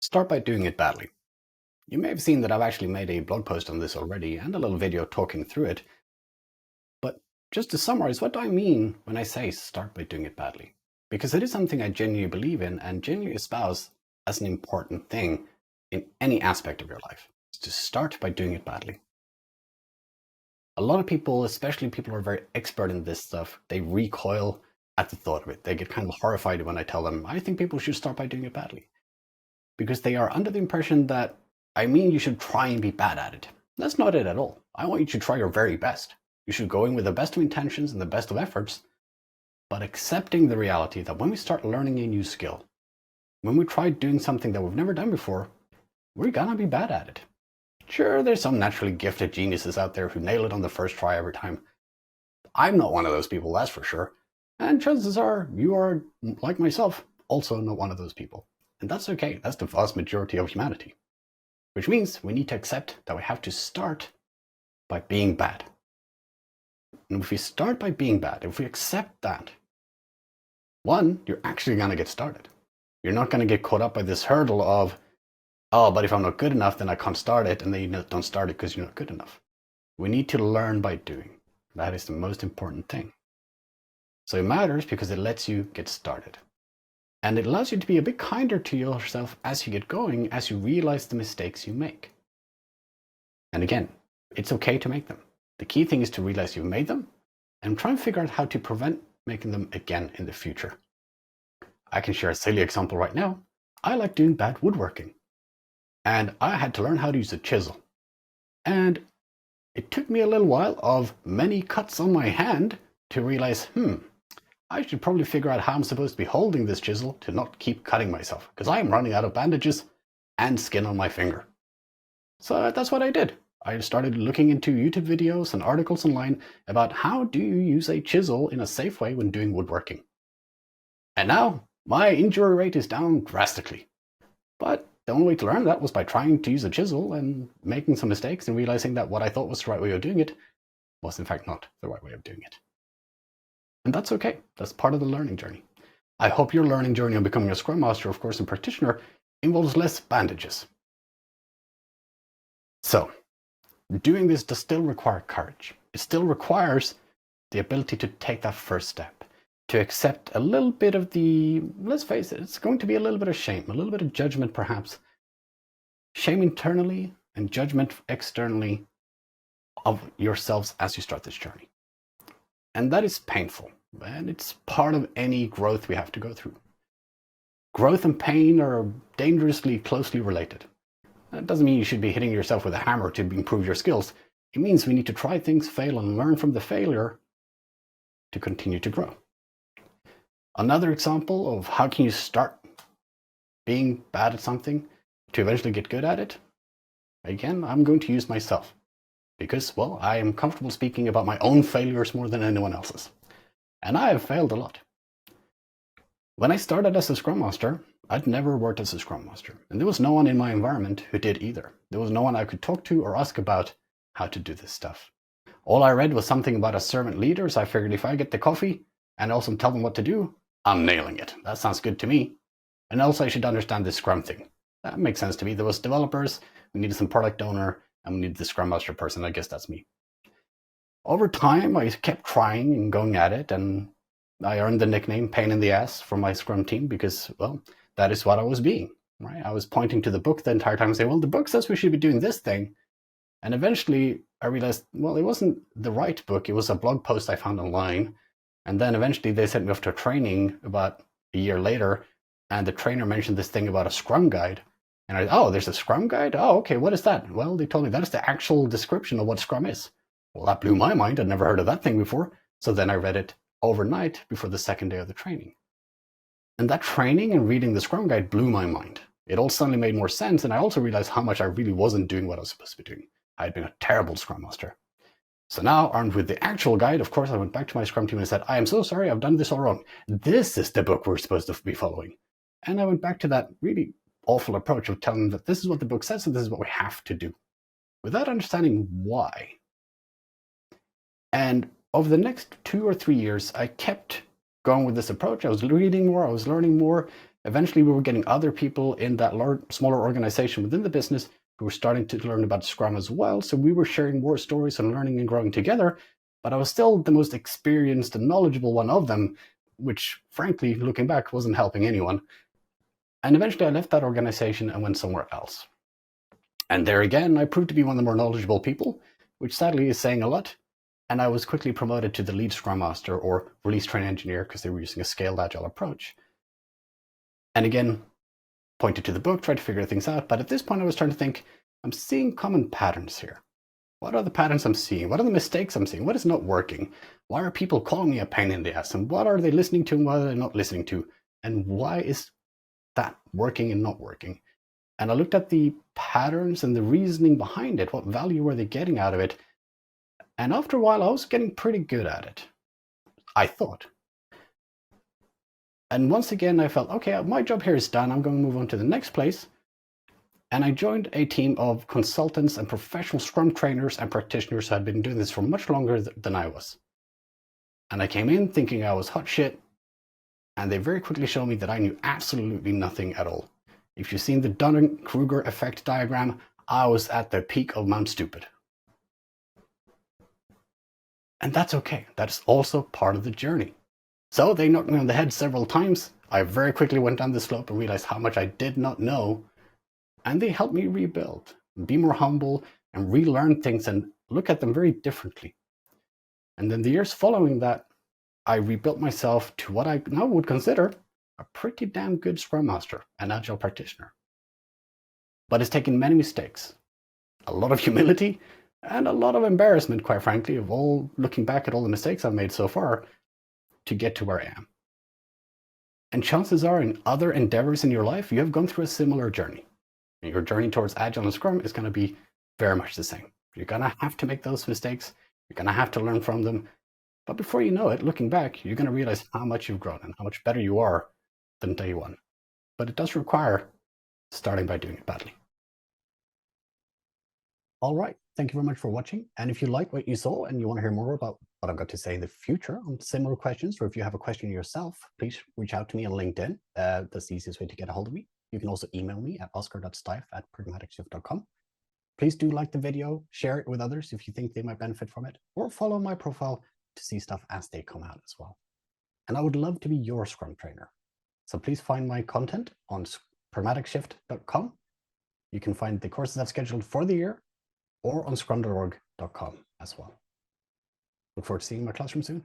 Start by doing it badly. You may have seen that I've actually made a blog post on this already and a little video talking through it. But just to summarize, what do I mean when I say start by doing it badly? Because it is something I genuinely believe in and genuinely espouse as an important thing in any aspect of your life, is to start by doing it badly. A lot of people, especially people who are very expert in this stuff, they recoil at the thought of it. They get kind of horrified when I tell them, I think people should start by doing it badly. Because they are under the impression that, you should try and be bad at it. That's not it at all. I want you to try your very best. You should go in with the best of intentions and the best of efforts, but accepting the reality that when we start learning a new skill, when we try doing something that we've never done before, we're gonna be bad at it. Sure, there's some naturally gifted geniuses out there who nail it on the first try every time. I'm not one of those people, that's for sure. And chances are you are, like myself, also not one of those people. And that's okay. That's the vast majority of humanity. Which means we need to accept that we have to start by being bad. And if we start by being bad, if we accept that, one, you're actually going to get started. You're not going to get caught up by this hurdle of, oh, but if I'm not good enough, then I can't start it. And then you don't start it because you're not good enough. We need to learn by doing. That is the most important thing. So it matters because it lets you get started. And it allows you to be a bit kinder to yourself as you get going, as you realize the mistakes you make. And again, it's okay to make them. The key thing is to realize you've made them and try and figure out how to prevent making them again in the future. I can share a silly example right now. I like doing bad woodworking. And I had to learn how to use a chisel. And it took me a little while of many cuts on my hand to realize, I should probably figure out how I'm supposed to be holding this chisel to not keep cutting myself, because I'm running out of bandages and skin on my finger. So that's what I did. I started looking into YouTube videos and articles online about how do you use a chisel in a safe way when doing woodworking. And now my injury rate is down drastically. But the only way to learn that was by trying to use a chisel and making some mistakes and realizing that what I thought was the right way of doing it was in fact not the right way of doing it. And that's okay. That's part of the learning journey. I hope your learning journey on becoming a Scrum Master, of course, and practitioner involves less bandages. So, doing this does still require courage. It still requires the ability to take that first step, to accept a little bit of the, let's face it, it's going to be a little bit of shame, a little bit of judgment perhaps. Shame internally and judgment externally of yourselves as you start this journey. And that is painful. And it's part of any growth we have to go through. Growth and pain are dangerously closely related. That doesn't mean you should be hitting yourself with a hammer to improve your skills. It means we need to try things, fail, and learn from the failure to continue to grow. Another example of how can you start being bad at something to eventually get good at it? Again, I'm going to use myself because, well, I am comfortable speaking about my own failures more than anyone else's. And I have failed a lot. When I started as a Scrum Master, I'd never worked as a Scrum Master. And there was no one in my environment who did either. There was no one I could talk to or ask about how to do this stuff. All I read was something about a servant leader, so I figured if I get the coffee and also tell them what to do, I'm nailing it. That sounds good to me. And also I should understand this Scrum thing. That makes sense to me. There was developers, we needed some product owner, and we needed the Scrum Master person. I guess that's me. Over time, I kept trying and going at it, and I earned the nickname Pain in the Ass from my Scrum team because, well, that is what I was being, right? I was pointing to the book the entire time and saying, well, the book says we should be doing this thing. And eventually I realized, well, it wasn't the right book. It was a blog post I found online. And then eventually they sent me off to a training about a year later, and the trainer mentioned this thing about a Scrum guide. And oh, there's a Scrum guide? Oh, okay, what is that? Well, they told me that is the actual description of what Scrum is. Well, that blew my mind. I'd never heard of that thing before. So then I read it overnight before the second day of the training. And that training and reading the Scrum Guide blew my mind. It all suddenly made more sense, and I also realized how much I really wasn't doing what I was supposed to be doing. I had been a terrible Scrum Master. So now, armed with the actual guide, of course, I went back to my Scrum team and said, I am so sorry, I've done this all wrong. This is the book we're supposed to be following. And I went back to that really awful approach of telling them that this is what the book says and this is what we have to do, without understanding why. And over the next 2 or 3 years, I kept going with this approach. I was reading more, I was learning more, Eventually, we were getting other people in that smaller organization within the business who were starting to learn about Scrum as well. So we were sharing more stories and learning and growing together. But I was still the most experienced and knowledgeable one of them, which frankly, looking back, wasn't helping anyone. And eventually I left that organization and went somewhere else. And there again, I proved to be one of the more knowledgeable people, which sadly is saying a lot. And I was quickly promoted to the lead Scrum Master or release train engineer because they were using a scaled agile approach. And again, pointed to the book, tried to figure things out. But at this point, I was trying to think, I'm seeing common patterns here. What are the patterns I'm seeing? What are the mistakes I'm seeing? What is not working? Why are people calling me a pain in the ass? And what are they listening to and what are they not listening to? And why is that working and not working? And I looked at the patterns and the reasoning behind it. What value were they getting out of it? And after a while, I was getting pretty good at it, I thought. And once again, I felt, okay, my job here is done. I'm going to move on to the next place. And I joined a team of consultants and professional Scrum trainers and practitioners who had been doing this for much longer than I was. And I came in thinking I was hot shit. And they very quickly showed me that I knew absolutely nothing at all. If you've seen the Dunning-Kruger effect diagram, I was at the peak of Mount Stupid. And that's okay. That's also part of the journey. So they knocked me on the head several times. I very quickly went down the slope and realized how much I did not know. And they helped me rebuild, be more humble, and relearn things and look at them very differently. And then the years following that, I rebuilt myself to what I now would consider a pretty damn good Scrum Master and Agile practitioner. But it's taken many mistakes, a lot of humility, and a lot of embarrassment, quite frankly, of all looking back at all the mistakes I've made so far to get to where I am. And chances are in other endeavors in your life, you have gone through a similar journey. And your journey towards Agile and Scrum is going to be very much the same. You're going to have to make those mistakes. You're going to have to learn from them. But before you know it, looking back, you're going to realize how much you've grown and how much better you are than day one. But it does require starting by doing it badly. All right. Thank you very much for watching. And if you like what you saw and you want to hear more about what I've got to say in the future on similar questions, or if you have a question yourself, please reach out to me on LinkedIn. That's the easiest way to get a hold of me. You can also email me at oscar.stife@pragmaticshift.com. Please do like the video, share it with others if you think they might benefit from it, or follow my profile to see stuff as they come out as well. And I would love to be your Scrum trainer. So please find my content on pragmaticshift.com. You can find the courses I've scheduled for the year or on scrum.org.com as well. Look forward to seeing you in my classroom soon.